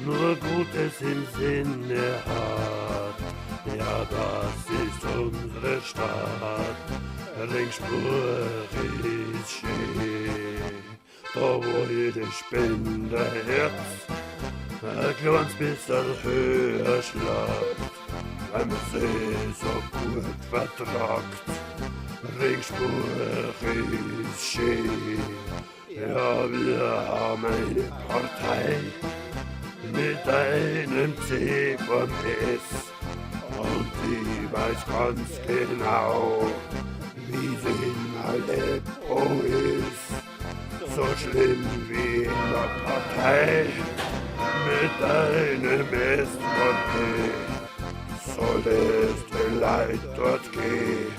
nur Gutes im Sinne hat. Ja, das ist unsere Stadt. Ringsburg ist schön, da wo jede Spende Herz ein kleines bisschen höher schlägt, weil man sie so gut vertragt. Ringsburg ist schön, ja, wir haben eine Partei mit einem C vom S. Und die weiß ganz genau, wie sie in Aleppo ist. So schlimm wie in der Partei mit einem SVP. Soll es den Leid dort gehen,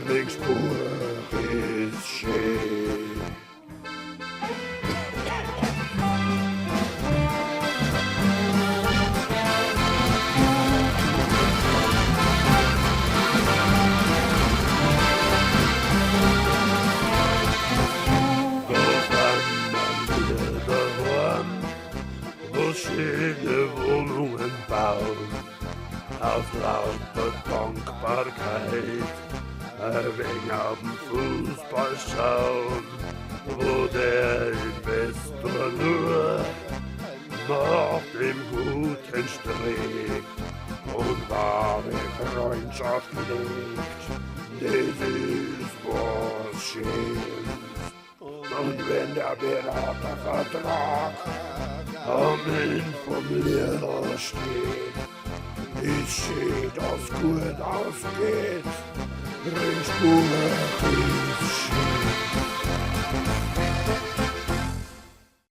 Ringsburg ist schön. Schöne Wohnungen bauen, auf lauter Dankbarkeit, ein wenig auf den Fußball schauen, wo der Investor nur nach dem guten strebt und wahre Freundschaft legt, das ist was Schönes. Und wenn der Beratervertrag am Ende vom Lehrer steht, ist schön, dass gut ausgeht. Ringsburg ist schön.